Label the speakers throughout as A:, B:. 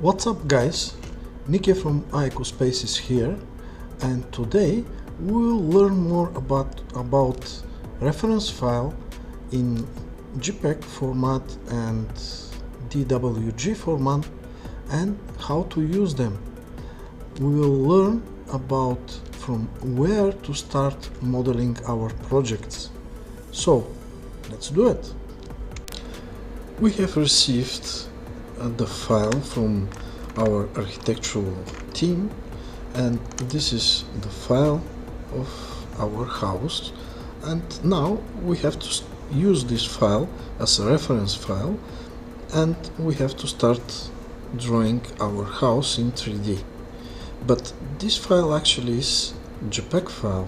A: What's up guys, Nicky from Space is here, and today we will learn more about reference file in JPEG format and DWG format and how to use them. We will learn about from where to start modeling our projects. So let's do it. We have received the file from our architectural team, and this is the file of our house, and now we have to use this file as a reference file, and we have to start drawing our house in 3D. But this file actually is JPEG file,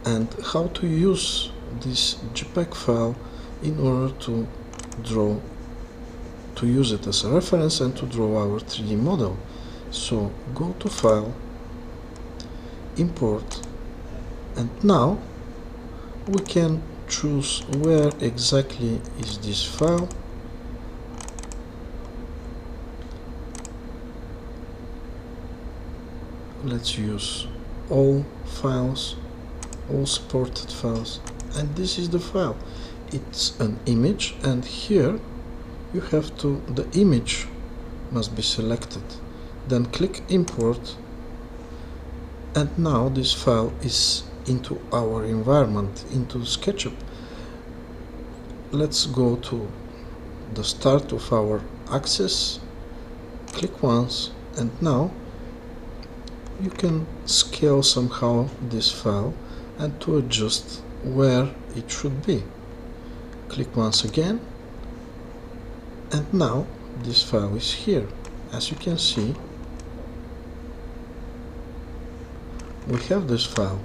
A: and how to use this JPEG file in order to use it as a reference and to draw our 3D model. So go to File, Import, and now we can choose where exactly is this file. Let's use all files, all supported files, and this is the file. It's an image, and here you have to, the image must be selected, then click import, and now this file is into our environment, into SketchUp. Let's go to the start of our axis, click once, and now you can scale somehow this file and to adjust where it should be. Click once again, and now this file is here. As you can see, we have this file,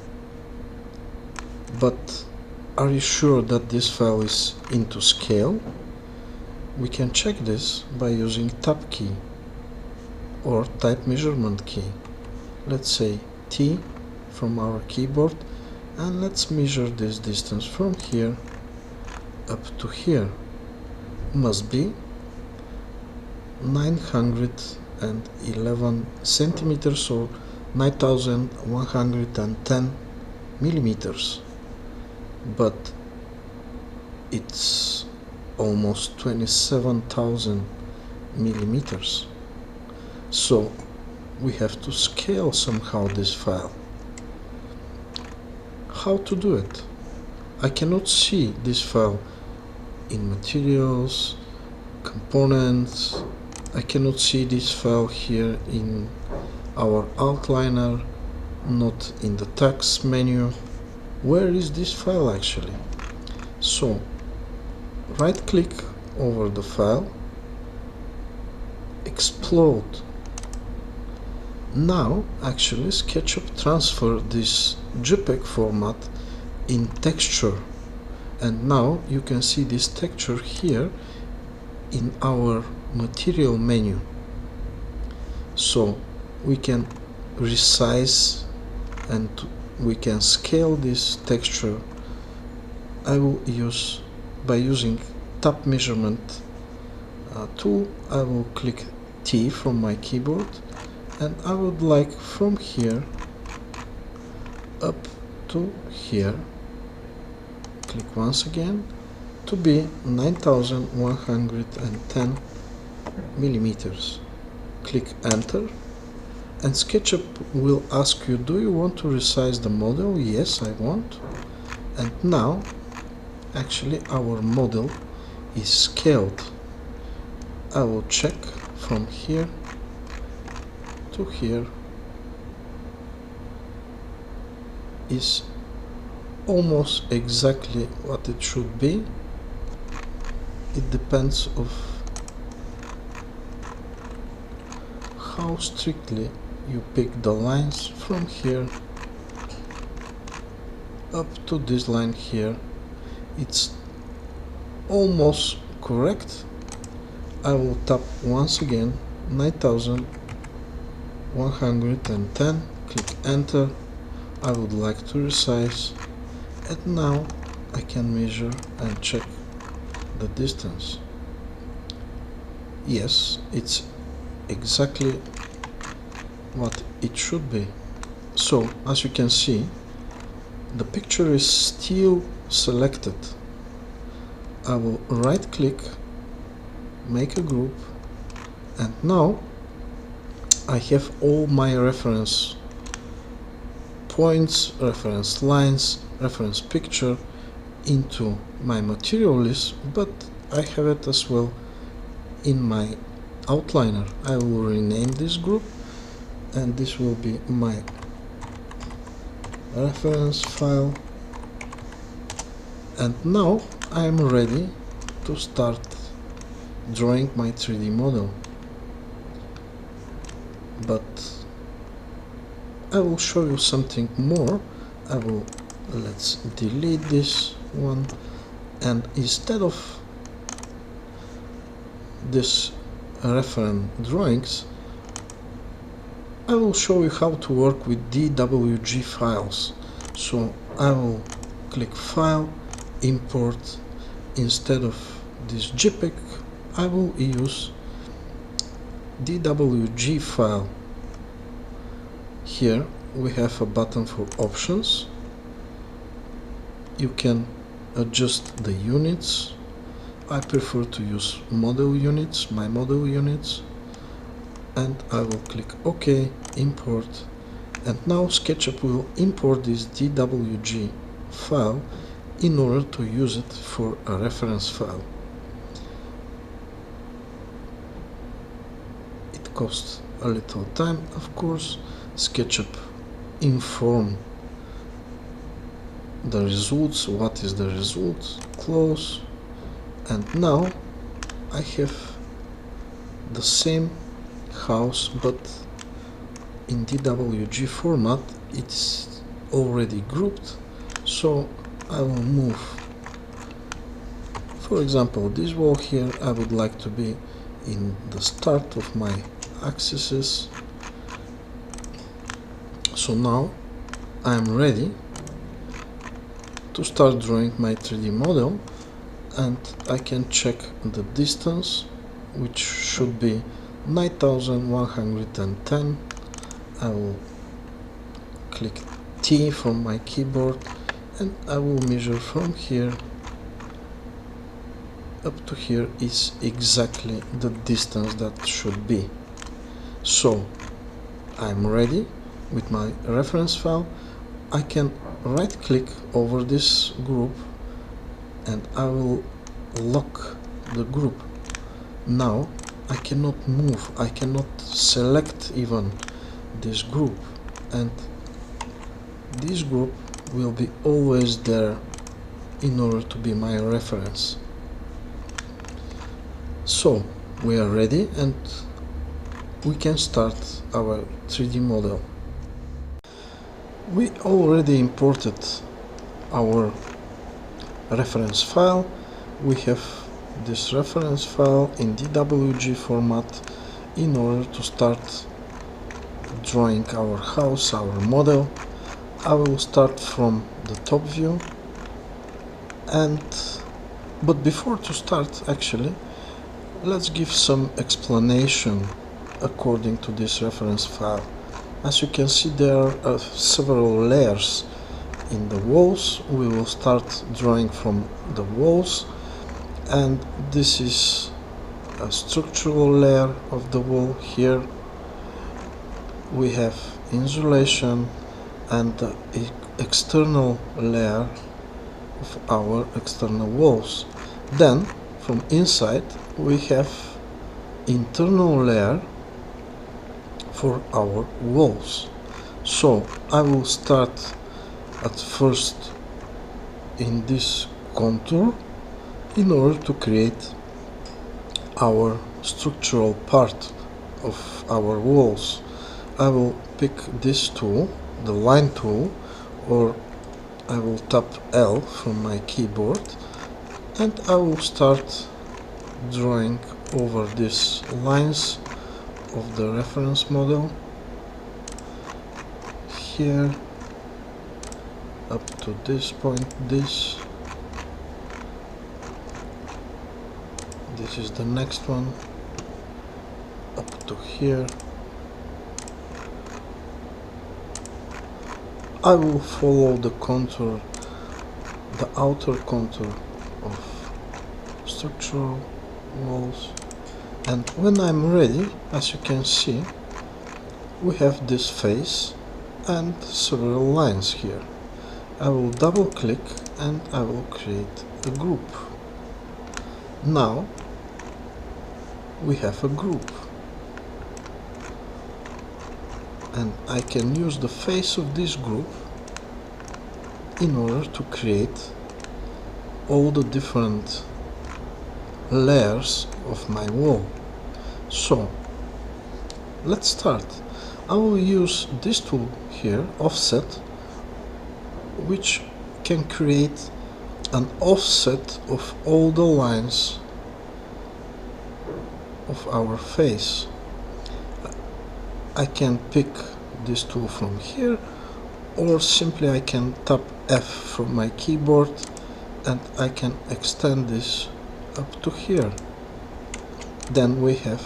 A: but are you sure that this file is into scale? We can check this by using Tab key or type measurement key. Let's say T from our keyboard, and let's measure this distance from here up to here. Must be 911 centimeters or 9110 millimeters, but it's almost 27,000 millimeters. So we have to scale somehow this file. How to do it? I cannot see this file in materials, components. I cannot see this file here in our outliner, not in the text menu. Where is this file actually? So right click over the file, explode. Now actually SketchUp transfer this JPEG format in texture, and now you can see this texture here in our material menu. So we can resize and we can scale this texture. I will use, by using Tab measurement tool, I will click T from my keyboard, and I would like from here up to here, click once again, to be 9110 millimeters. Click enter, and SketchUp will ask you, do you want to resize the model? Yes, I want. And now actually our model is scaled. I will check from here to here is almost exactly what it should be. It depends of how strictly you pick the lines from here up to this line here. It's almost correct. I will tap once again 9110, click enter. I would like to resize, and now I can measure and check the distance. Yes, it's exactly what it should be. So as you can see, the picture is still selected. I will right click, make a group, and now I have all my reference points, reference lines, reference picture into my material list, but I have it as well in my outliner. I will rename this group, and this will be my reference file. And now I am ready to start drawing my 3D model. But I will show you something more. Let's delete this one, and instead of this reference drawings, I will show you how to work with DWG files. So I will click File, Import. Instead of this JPEG, I will use DWG file. Here we have a button for options. You can adjust the units. I prefer to use model units, my model units, and I will click OK, import, and now SketchUp will import this DWG file in order to use it for a reference file. It costs a little time, of course. SketchUp inform the results, what is the result, close, and now I have the same house, but in DWG format. It's already grouped, so I will move, for example, this wall here. I would like to be in the start of my axes. So now I'm ready to start drawing my 3D model, and I can check the distance, which should be 9110. I will click T from my keyboard, and I will measure from here up to here is exactly the distance that should be. So I'm ready with my reference file. I can right click over this group and I will lock the group. Now I cannot move, I cannot select even this group, and this group will be always there in order to be my reference. So we are ready and we can start our 3D model. We already imported our reference file. We have this reference file in DWG format in order to start drawing our house, our model. I will start from the top view, but before to start, actually, let's give some explanation according to this reference file. As you can see, there are several layers in the walls. We will start drawing from the walls, and this is a structural layer of the wall. Here we have insulation and the external layer of our external walls. Then from inside we have internal layer for our walls. So I will start at first in this contour in order to create our structural part of our walls. I will pick this tool, the line tool, or I will tap L from my keyboard, and I will start drawing over these lines of the reference model here up to this point. This is the next one, up to here. I will follow the contour, the outer contour of structural walls, and when I'm ready, as you can see, we have this face and several lines here. I will double click and I will create a group. Now we have a group, and I can use the face of this group in order to create all the different layers of my wall. So let's start. I will use this tool here, offset, which can create an offset of all the lines of our face. I can pick this tool from here, or simply I can tap F from my keyboard and I can extend this up to here. Then we have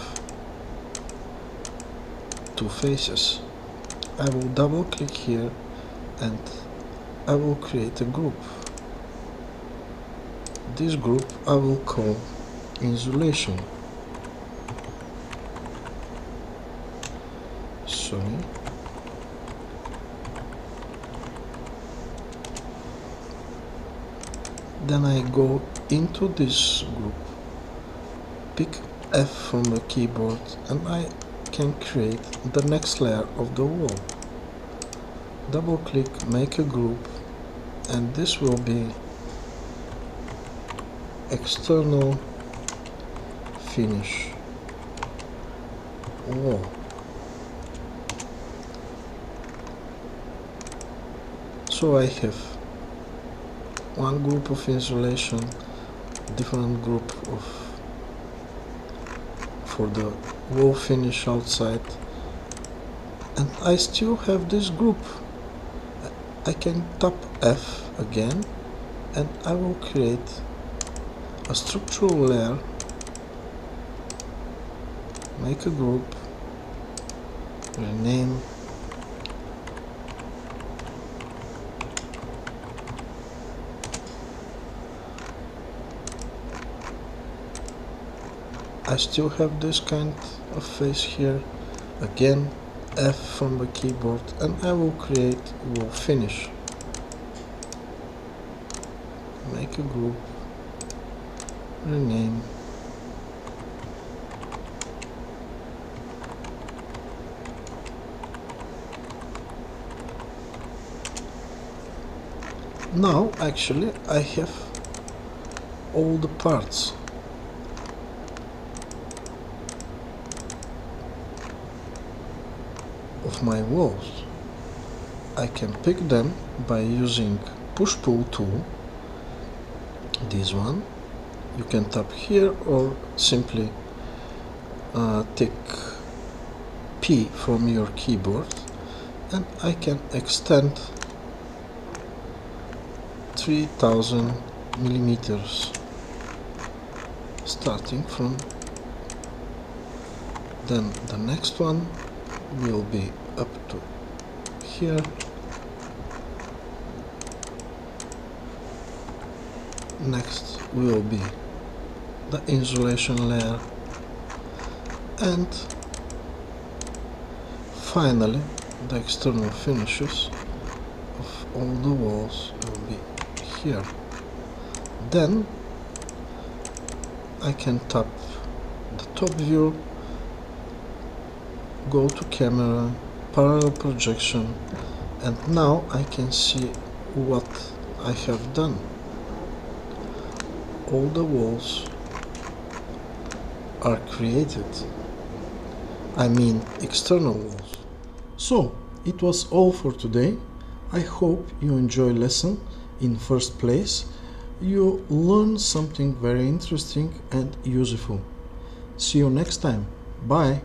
A: two faces. I will double click here and I will create a group. This group I will call insulation. Sorry. Then I go into this group, pick F from the keyboard, and I can create the next layer of the wall. Double click, make a group, and this will be external finish wall. So I have one group of insulation, different group of for the wall finish outside, and I still have this group. I can tap F again and I will create a structural layer, make a group, rename, I still have this kind of face here, again F from the keyboard, and I will create wall finish, make a group, rename, now actually I have all the parts. Of my walls. I can pick them by using push-pull tool, this one. You can tap here or simply take P from your keyboard, and I can extend 3000 millimeters starting from, then the next one will be up to here, next will be the insulation layer, and finally the external finishes of all the walls will be here. Then I can tap the top view, go to camera, parallel projection, and now I can see what I have done. All the walls are created, I mean external walls. So it was all for today. I hope you enjoy lesson. In first place, you learn something very interesting and useful. See you next time. Bye.